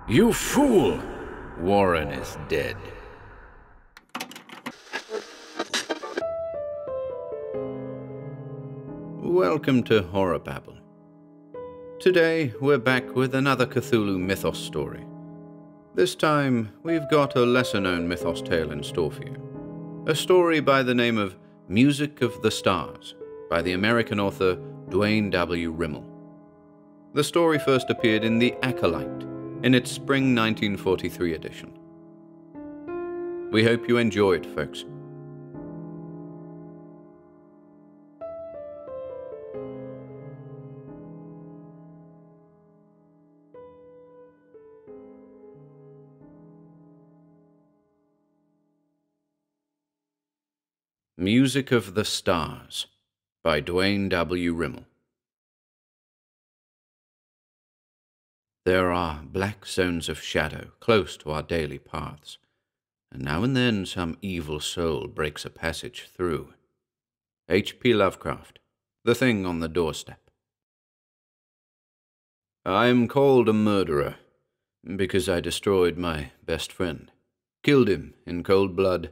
You fool! Warren is dead. Welcome to HorrorBabble. Today, we're back with another Cthulhu Mythos story. This time, we've got a lesser-known mythos tale in store for you. A story by the name of Music of the Stars, by the American author Duane W. Rimel. The story first appeared in The Acolyte, in its spring 1943 edition. We hope you enjoy it, folks. Music of the Stars, by Duane W. Rimel. There are black zones of shadow close to our daily paths, and now and then some evil soul breaks a passage through. H.P. Lovecraft, The Thing on the Doorstep. I am called a murderer because I destroyed my best friend, killed him in cold blood.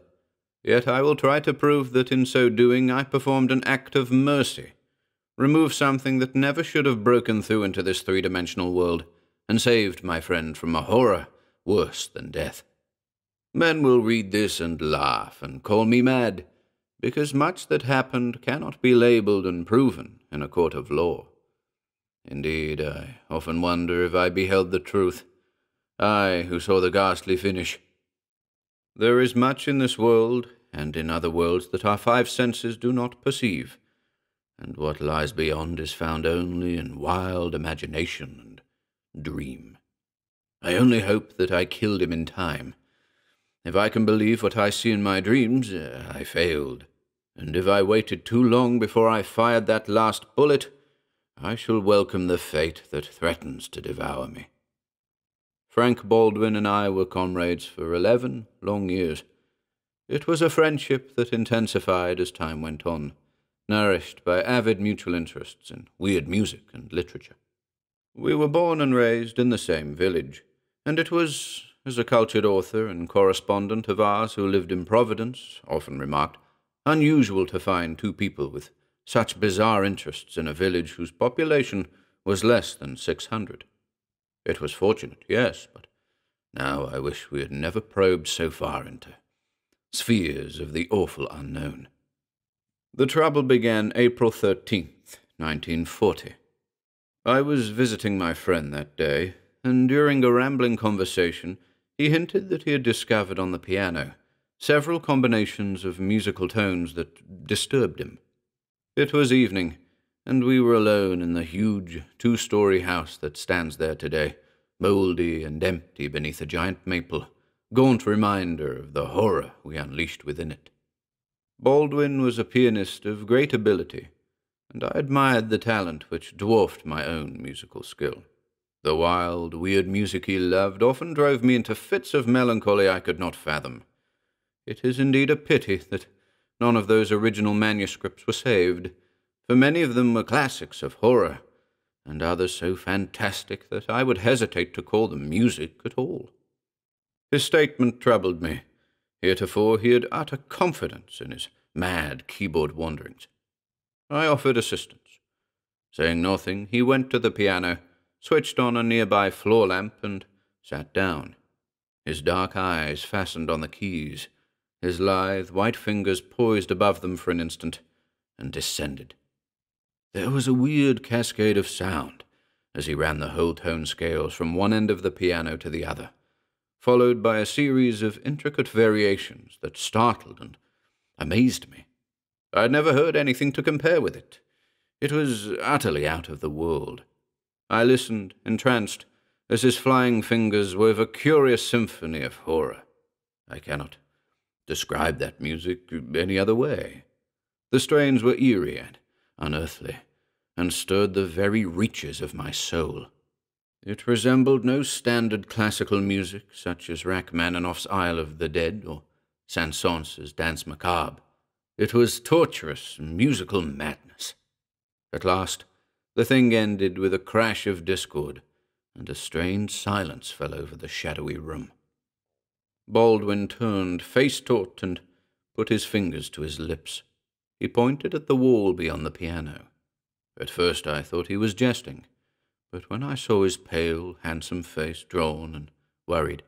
Yet I will try to prove that in so doing I performed an act of mercy, removed something that never should have broken through into this three-dimensional world, and saved my friend from a horror worse than death. Men will read this and laugh and call me mad, because much that happened cannot be labeled and proven in a court of law. Indeed, I often wonder if I beheld the truth, I who saw the ghastly finish. There is much in this world, and in other worlds, that our five senses do not perceive, and what lies beyond is found only in wild imagination and dream. I only hope that I killed him in time. If I can believe what I see in my dreams, I failed, and if I waited too long before I fired that last bullet, I shall welcome the fate that threatens to devour me. Frank Baldwin and I were comrades for 11 long years. It was a friendship that intensified as time went on, nourished by avid mutual interests in weird music and literature. We were born and raised in the same village, and it was, as a cultured author and correspondent of ours who lived in Providence often remarked, unusual to find two people with such bizarre interests in a village whose population was less than 600. It was fortunate, yes, but now I wish we had never probed so far into spheres of the awful unknown. The trouble began April 13th, 1940. I was visiting my friend that day, and during a rambling conversation, he hinted that he had discovered on the piano several combinations of musical tones that disturbed him. It was evening, and we were alone in the huge two-story house that stands there today, mouldy and empty beneath a giant maple, gaunt reminder of the horror we unleashed within it. Baldwin was a pianist of great ability, and I admired the talent which dwarfed my own musical skill. The wild, weird music he loved often drove me into fits of melancholy I could not fathom. It is indeed a pity that none of those original manuscripts were saved, for many of them were classics of horror, and others so fantastic that I would hesitate to call them music at all. His statement troubled me. Heretofore he had utter confidence in his mad keyboard wanderings. I offered assistance. Saying nothing, he went to the piano, switched on a nearby floor lamp, and sat down. His dark eyes fastened on the keys, his lithe, white fingers poised above them for an instant, and descended. There was a weird cascade of sound as he ran the whole tone scales from one end of the piano to the other, followed by a series of intricate variations that startled and amazed me. I had never heard anything to compare with it. It was utterly out of the world. I listened, entranced, as his flying fingers wove a curious symphony of horror. I cannot describe that music any other way. The strains were eerie and unearthly, and stirred the very reaches of my soul. It resembled no standard classical music such as Rachmaninoff's Isle of the Dead or Saint-Saëns's Danse Macabre. It was torturous musical madness. At last, the thing ended with a crash of discord, and a strange silence fell over the shadowy room. Baldwin turned, face taut, and put his fingers to his lips. He pointed at the wall beyond the piano. At first I thought he was jesting, but when I saw his pale, handsome face drawn and worried,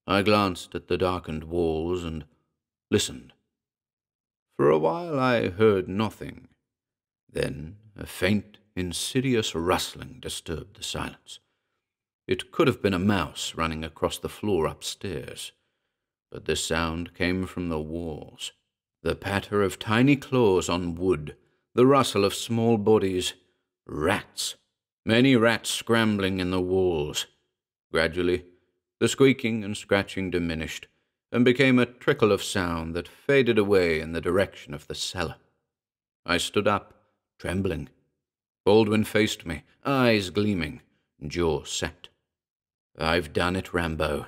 I glanced at the darkened walls and listened. For a while I heard nothing. Then a faint, insidious rustling disturbed the silence. It could have been a mouse running across the floor upstairs, but this sound came from the walls. The patter of tiny claws on wood, the rustle of small bodies, rats, many rats scrambling in the walls. Gradually, the squeaking and scratching diminished, and became a trickle of sound that faded away in the direction of the cellar. I stood up, trembling. Baldwin faced me, eyes gleaming, jaw set. "I've done it, Rambo.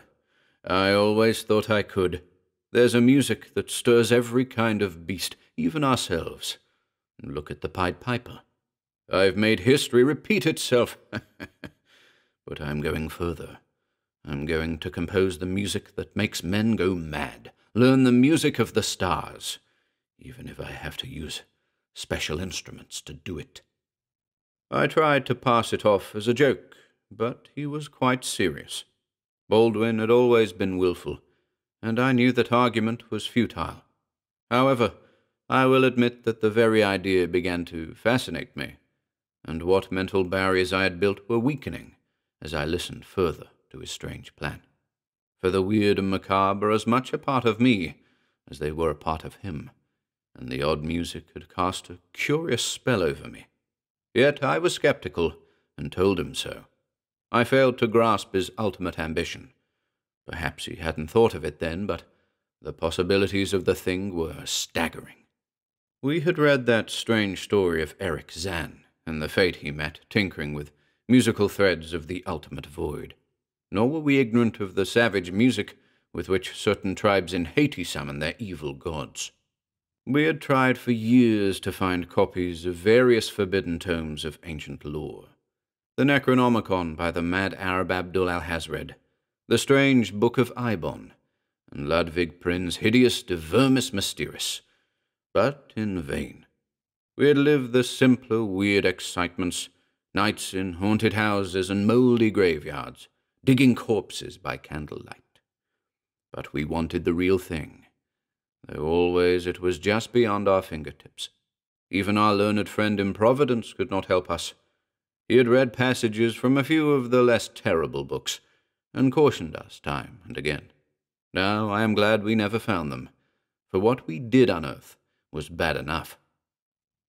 I always thought I could. There's a music that stirs every kind of beast, even ourselves. Look at the Pied Piper. I've made history repeat itself. But I'm going further. I'm going to compose the music that makes men go mad, learn the music of the stars, even if I have to use special instruments to do it." I tried to pass it off as a joke, but he was quite serious. Baldwin had always been willful, and I knew that argument was futile. However, I will admit that the very idea began to fascinate me, and what mental barriers I had built were weakening as I listened further to his strange plan. For the weird and macabre are as much a part of me as they were a part of him, and the odd music had cast a curious spell over me. Yet I was skeptical, and told him so. I failed to grasp his ultimate ambition. Perhaps he hadn't thought of it then, but the possibilities of the thing were staggering. We had read that strange story of Eric Zan, and the fate he met tinkering with musical threads of the ultimate void. Nor were we ignorant of the savage music with which certain tribes in Haiti summon their evil gods. We had tried for years to find copies of various forbidden tomes of ancient lore. The Necronomicon by the mad Arab Abdul al-Hazred, the strange Book of Ibon, and Ludwig Prin's hideous De Vermis Mysteris, but in vain. We had lived the simpler, weird excitements, nights in haunted houses and mouldy graveyards, digging corpses by candlelight. But we wanted the real thing, though always it was just beyond our fingertips. Even our learned friend in Providence could not help us. He had read passages from a few of the less terrible books, and cautioned us time and again. Now I am glad we never found them, for what we did unearth was bad enough.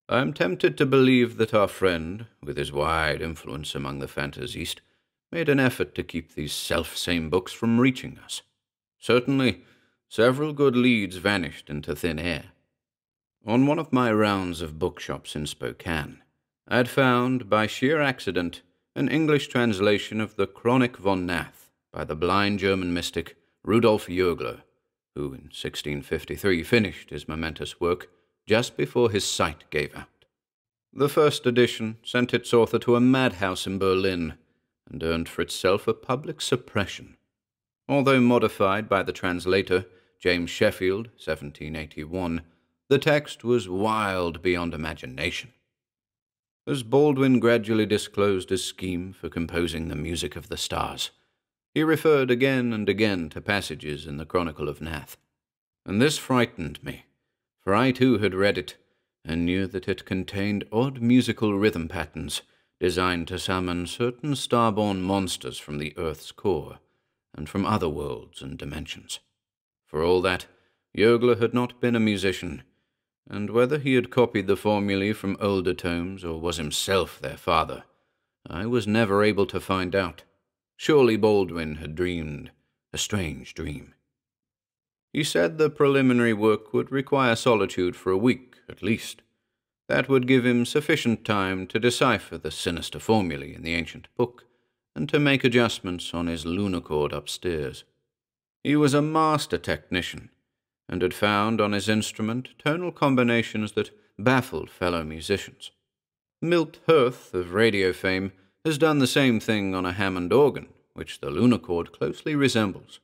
I am tempted to believe that our friend, with his wide influence among the Fantasiste, made an effort to keep these self-same books from reaching us. Certainly, several good leads vanished into thin air. On one of my rounds of bookshops in Spokane, I had found, by sheer accident, an English translation of the Chronik von Nath by the blind German mystic Rudolf Jürgler, who in 1653 finished his momentous work just before his sight gave out. The first edition sent its author to a madhouse in Berlin and earned for itself a public suppression. Although modified by the translator, James Sheffield, 1781, the text was wild beyond imagination. As Baldwin gradually disclosed his scheme for composing the music of the stars, he referred again and again to passages in the Chronicle of Nath. And this frightened me, for I too had read it, and knew that it contained odd musical rhythm patterns designed to summon certain star-born monsters from the Earth's core, and from other worlds and dimensions. For all that, Jürgler had not been a musician, and whether he had copied the formulae from older tomes or was himself their father, I was never able to find out. Surely Baldwin had dreamed a strange dream. He said the preliminary work would require solitude for a week, at least. That would give him sufficient time to decipher the sinister formulae in the ancient book, and to make adjustments on his lunochord upstairs. He was a master technician, and had found on his instrument tonal combinations that baffled fellow musicians. Milt Hirth, of radio fame, has done the same thing on a Hammond organ, which the lunochord closely resembles.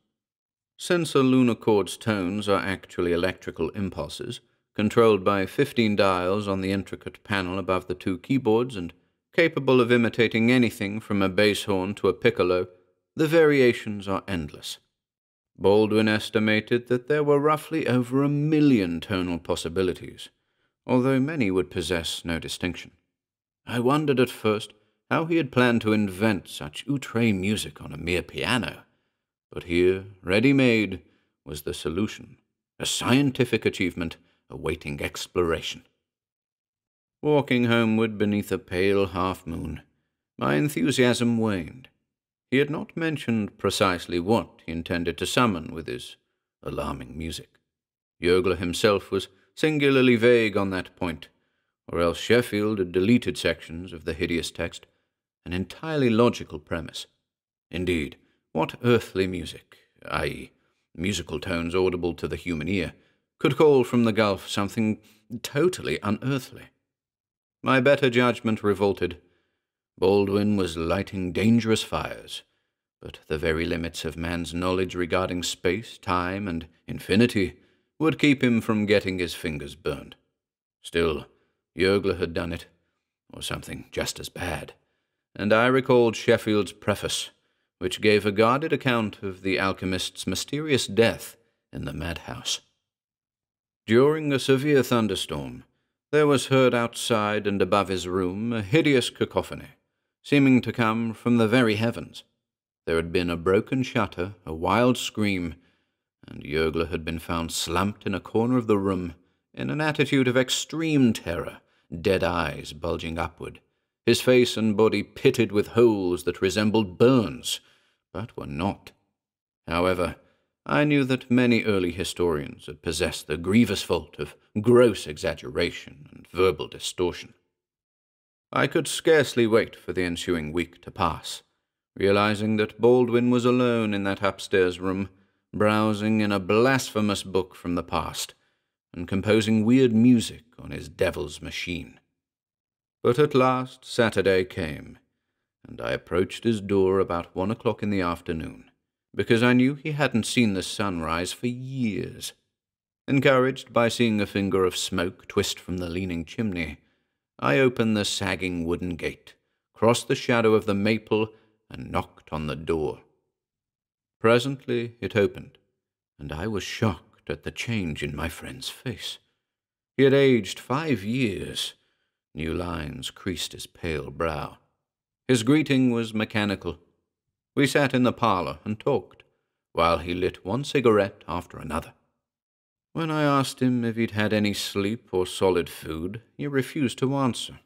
Since a lunochord's tones are actually electrical impulses, controlled by 15 dials on the intricate panel above the two keyboards and capable of imitating anything from a bass horn to a piccolo, the variations are endless. Baldwin estimated that there were roughly over 1 million tonal possibilities, although many would possess no distinction. I wondered at first how he had planned to invent such outre music on a mere piano, but here, ready-made, was the solution, a scientific achievement awaiting exploration. Walking homeward beneath a pale half-moon, my enthusiasm waned. He had not mentioned precisely what he intended to summon with his alarming music. Yergler himself was singularly vague on that point, or else Sheffield had deleted sections of the hideous text, an entirely logical premise. Indeed, what earthly music, i.e., musical tones audible to the human ear, could call from the gulf something totally unearthly? My better judgment revolted. Baldwin was lighting dangerous fires, but the very limits of man's knowledge regarding space, time, and infinity would keep him from getting his fingers burned. Still, Yergler had done it, or something just as bad, and I recalled Sheffield's preface, which gave a guarded account of the alchemist's mysterious death in the madhouse. During a severe thunderstorm, there was heard outside and above his room a hideous cacophony, seeming to come from the very heavens. There had been a broken shutter, a wild scream, and Yergler had been found slumped in a corner of the room, in an attitude of extreme terror, dead eyes bulging upward, his face and body pitted with holes that resembled burns, but were not. However, I knew that many early historians had possessed the grievous fault of gross exaggeration and verbal distortion. I could scarcely wait for the ensuing week to pass, realizing that Baldwin was alone in that upstairs room, browsing in a blasphemous book from the past, and composing weird music on his devil's machine. But at last Saturday came, and I approached his door about 1 o'clock in the afternoon, because I knew he hadn't seen the sun rise for years. Encouraged by seeing a finger of smoke twist from the leaning chimney, I opened the sagging wooden gate, crossed the shadow of the maple, and knocked on the door. Presently it opened, and I was shocked at the change in my friend's face. He had aged 5 years. New lines creased his pale brow. His greeting was mechanical. We sat in the parlor and talked, while he lit one cigarette after another. When I asked him if he'd had any sleep or solid food, he refused to answer.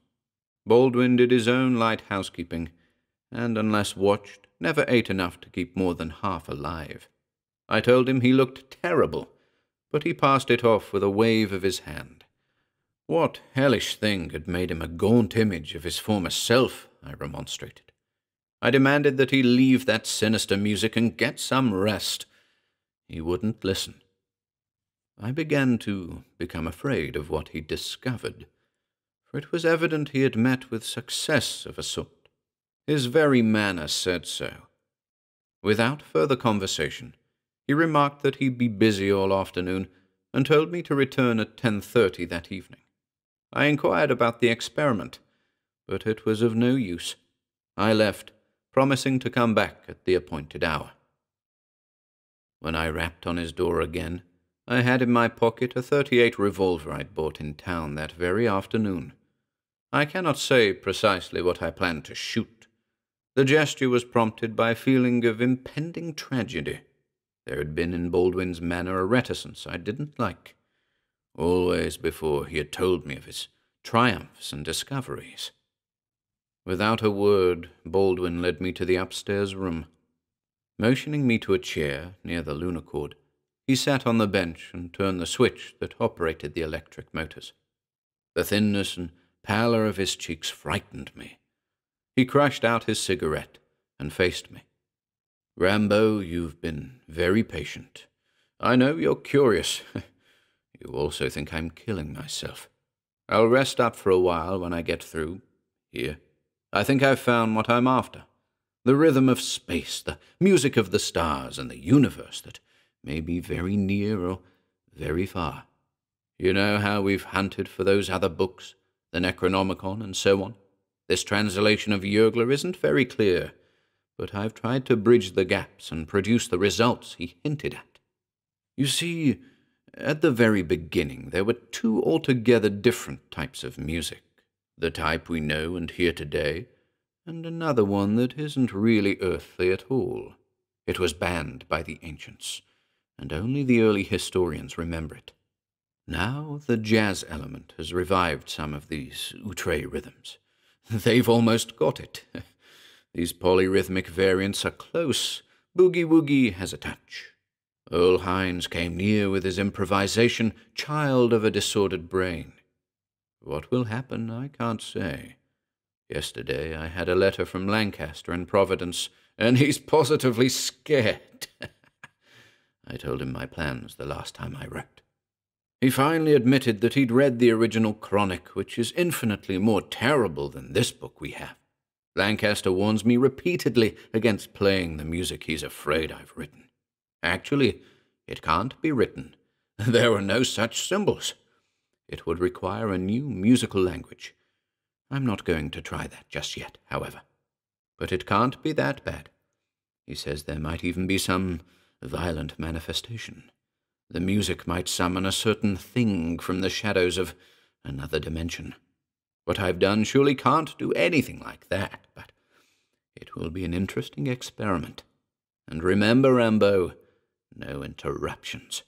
Baldwin did his own light housekeeping, and unless watched, never ate enough to keep more than half alive. I told him he looked terrible, but he passed it off with a wave of his hand. What hellish thing had made him a gaunt image of his former self? I remonstrated. I demanded that he leave that sinister music and get some rest. He wouldn't listen. I began to become afraid of what he'd discovered, for it was evident he had met with success of a sort. His very manner said so. Without further conversation, he remarked that he'd be busy all afternoon and told me to return at 10:30 that evening. I inquired about the experiment, but it was of no use. I left, promising to come back at the appointed hour. When I rapped on his door again, I had in my pocket a .38 revolver I'd bought in town that very afternoon. I cannot say precisely what I planned to shoot. The gesture was prompted by a feeling of impending tragedy. There had been in Baldwin's manner a reticence I didn't like. Always before he had told me of his triumphs and discoveries. Without a word, Baldwin led me to the upstairs room. Motioning me to a chair near the lunochord, he sat on the bench and turned the switch that operated the electric motors. The thinness and pallor of his cheeks frightened me. He crushed out his cigarette and faced me. "Rambo, you've been very patient. I know you're curious. You also think I'm killing myself. I'll rest up for a while when I get through. Here, I think I've found what I'm after. The rhythm of space, the music of the stars and the universe that may be very near or very far. You know how we've hunted for those other books, the Necronomicon and so on? This translation of Jürgler isn't very clear, but I've tried to bridge the gaps and produce the results he hinted at. You see, at the very beginning there were two altogether different types of music, the type we know and hear today, and another one that isn't really earthly at all. It was banned by the ancients, and only the early historians remember it. Now the jazz element has revived some of these outre rhythms. They've almost got it. These polyrhythmic variants are close. Boogie-woogie has a touch. Earl Hines came near with his improvisation, child of a disordered brain. What will happen, I can't say. Yesterday I had a letter from Lancaster in Providence, and he's positively scared. I told him my plans the last time I wrote. He finally admitted that he'd read the original Chronic, which is infinitely more terrible than this book we have. Lancaster warns me repeatedly against playing the music he's afraid I've written. Actually, it can't be written. There are no such symbols. It would require a new musical language. I'm not going to try that just yet, however. But it can't be that bad. He says there might even be some violent manifestation. The music might summon a certain thing from the shadows of another dimension. What I've done surely can't do anything like that, but it will be an interesting experiment. And remember, Rambo, no interruptions.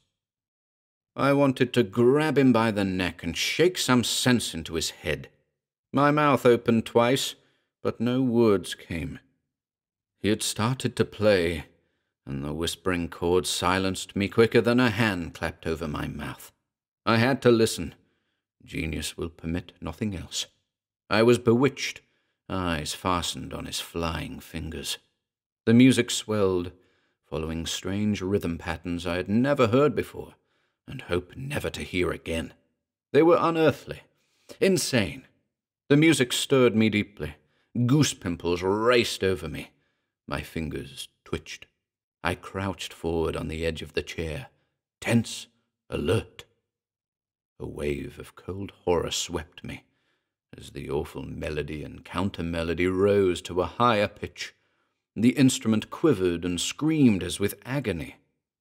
I wanted to grab him by the neck and shake some sense into his head. My mouth opened twice, but no words came. He had started to play, and the whispering chords silenced me quicker than a hand clapped over my mouth. I had to listen. Genius will permit nothing else. I was bewitched, eyes fastened on his flying fingers. The music swelled, following strange rhythm patterns I had never heard before, and hope never to hear again. They were unearthly, insane. The music stirred me deeply. Goose pimples raced over me. My fingers twitched. I crouched forward on the edge of the chair, tense, alert. A wave of cold horror swept me as the awful melody and counter-melody rose to a higher pitch. The instrument quivered and screamed as with agony.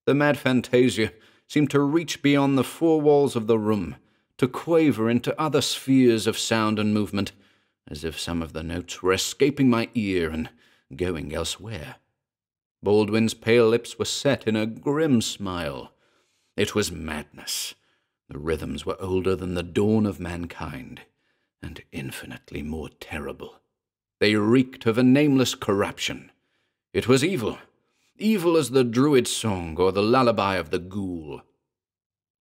The mad fantasia seemed to reach beyond the four walls of the room, to quaver into other spheres of sound and movement, as if some of the notes were escaping my ear and going elsewhere. Baldwin's pale lips were set in a grim smile. It was madness. The rhythms were older than the dawn of mankind, and infinitely more terrible. They reeked of a nameless corruption. It was evil, evil as the druid song or the lullaby of the ghoul.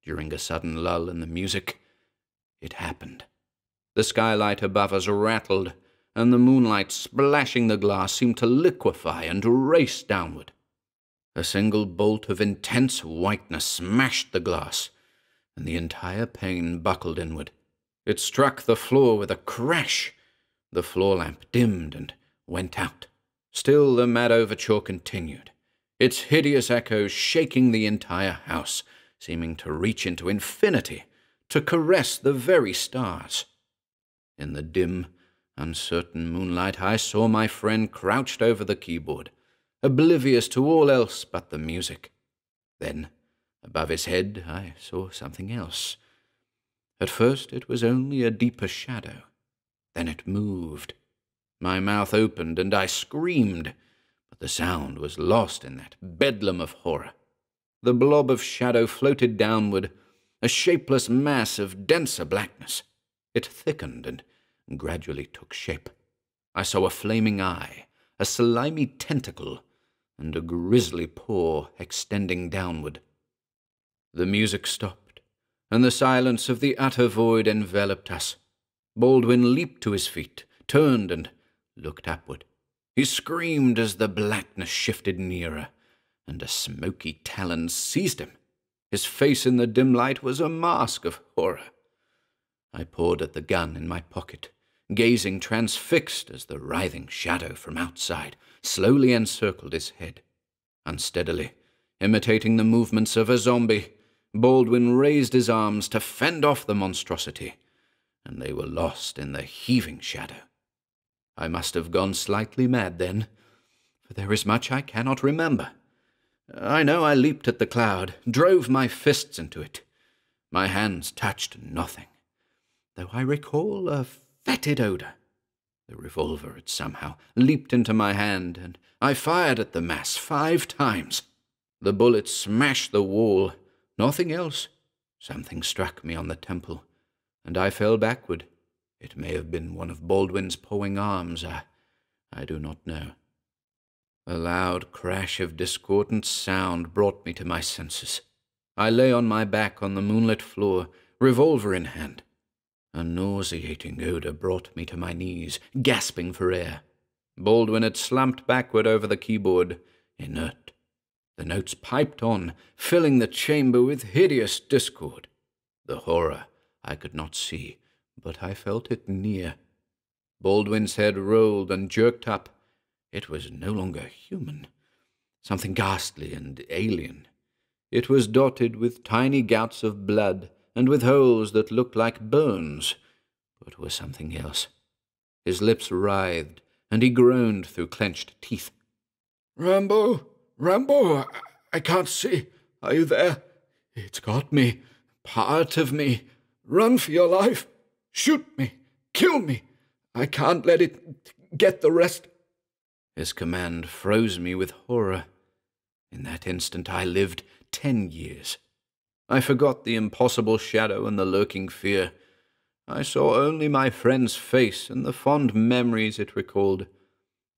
During a sudden lull in the music, it happened. The skylight above us rattled, and the moonlight splashing the glass seemed to liquefy and race downward. A single bolt of intense whiteness smashed the glass, and the entire pane buckled inward. It struck the floor with a crash. The floor lamp dimmed and went out. Still the mad overture continued, its hideous echoes shaking the entire house, seeming to reach into infinity, to caress the very stars. In the dim, uncertain moonlight, I saw my friend crouched over the keyboard, oblivious to all else but the music. Then, above his head, I saw something else. At first it was only a deeper shadow. Then it moved. My mouth opened and I screamed, but the sound was lost in that bedlam of horror. The blob of shadow floated downward, a shapeless mass of denser blackness. It thickened and gradually took shape. I saw a flaming eye, a slimy tentacle, and a grisly paw extending downward. The music stopped, and the silence of the utter void enveloped us. Baldwin leaped to his feet, turned, and looked upward. He screamed as the blackness shifted nearer, and a smoky talon seized him. His face in the dim light was a mask of horror. I pawed at the gun in my pocket, gazing transfixed as the writhing shadow from outside slowly encircled his head. Unsteadily, imitating the movements of a zombie, Baldwin raised his arms to fend off the monstrosity, and they were lost in the heaving shadow. I must have gone slightly mad then, for there is much I cannot remember. I know I leaped at the cloud, drove my fists into it. My hands touched nothing, though I recall a fetid odor. The revolver had somehow leaped into my hand, and I fired at the mass 5 times. The bullet smashed the wall. Nothing else. Something struck me on the temple, and I fell backward. It may have been one of Baldwin's pawing arms. I do not know. A loud crash of discordant sound brought me to my senses. I lay on my back on the moonlit floor, revolver in hand. A nauseating odor brought me to my knees, gasping for air. Baldwin had slumped backward over the keyboard, inert. The notes piped on, filling the chamber with hideous discord. The horror I could not see, but I felt it near. Baldwin's head rolled and jerked up. It was no longer human, something ghastly and alien. It was dotted with tiny gouts of blood, and with holes that looked like burns, but were something else. His lips writhed, and he groaned through clenched teeth. "Rambo! Rambo! I can't see. Are you there? It's got me. Part of me. Run for your life. Shoot me. Kill me. I can't let it get the rest." His command froze me with horror. In that instant I lived 10 years. I forgot the impossible shadow and the lurking fear. I saw only my friend's face and the fond memories it recalled.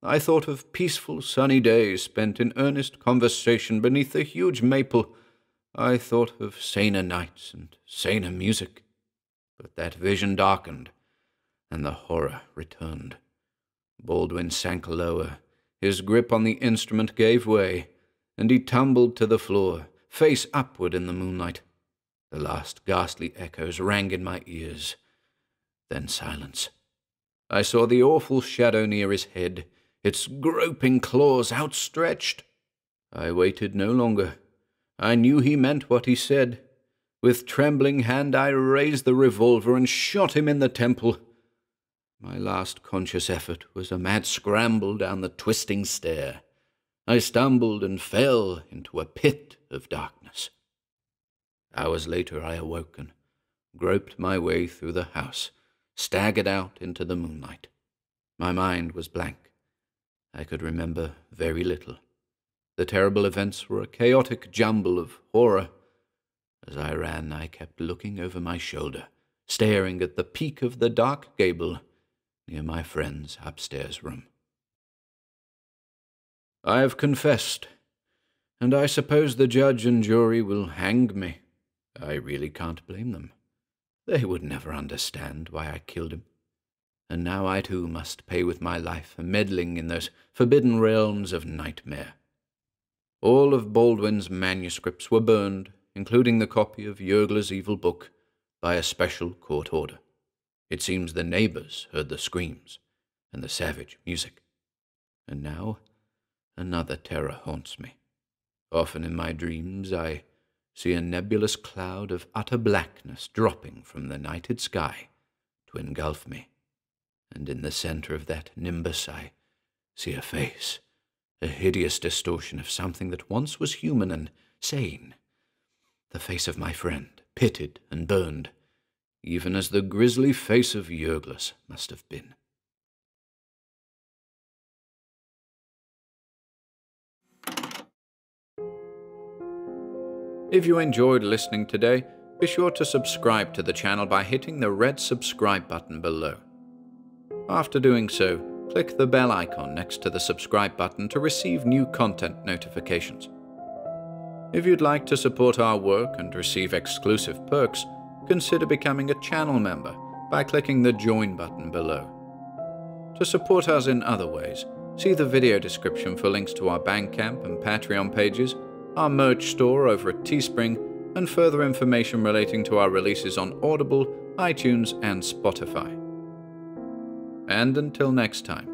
I thought of peaceful sunny days spent in earnest conversation beneath a huge maple. I thought of saner nights and saner music. But that vision darkened, and the horror returned. Baldwin sank lower. His grip on the instrument gave way, and he tumbled to the floor, face upward in the moonlight. The last ghastly echoes rang in my ears. Then silence. I saw the awful shadow near his head, its groping claws outstretched. I waited no longer. I knew he meant what he said. With trembling hand I raised the revolver and shot him in the temple. My last conscious effort was a mad scramble down the twisting stair. I stumbled and fell into a pit of darkness. Hours later I awoke and groped my way through the house, staggered out into the moonlight. My mind was blank. I could remember very little. The terrible events were a chaotic jumble of horror. As I ran, I kept looking over my shoulder, staring at the peak of the dark gable near my friend's upstairs room. I have confessed, and I suppose the judge and jury will hang me. I really can't blame them. They would never understand why I killed him. And now I too must pay with my life for meddling in those forbidden realms of nightmare. All of Baldwin's manuscripts were burned, including the copy of Yergler's evil book, by a special court order. It seems the neighbors heard the screams and the savage music. And now another terror haunts me. Often in my dreams I see a nebulous cloud of utter blackness dropping from the nighted sky to engulf me, and in the center of that nimbus I see a face, a hideous distortion of something that once was human and sane. The face of my friend, pitted and burned, even as the grisly face of Yergler's must have been. If you enjoyed listening today, be sure to subscribe to the channel by hitting the red subscribe button below. After doing so, click the bell icon next to the subscribe button to receive new content notifications. If you'd like to support our work and receive exclusive perks, consider becoming a channel member by clicking the Join button below. To support us in other ways, see the video description for links to our Bandcamp and Patreon pages, our merch store over at Teespring, and further information relating to our releases on Audible, iTunes, and Spotify. And until next time,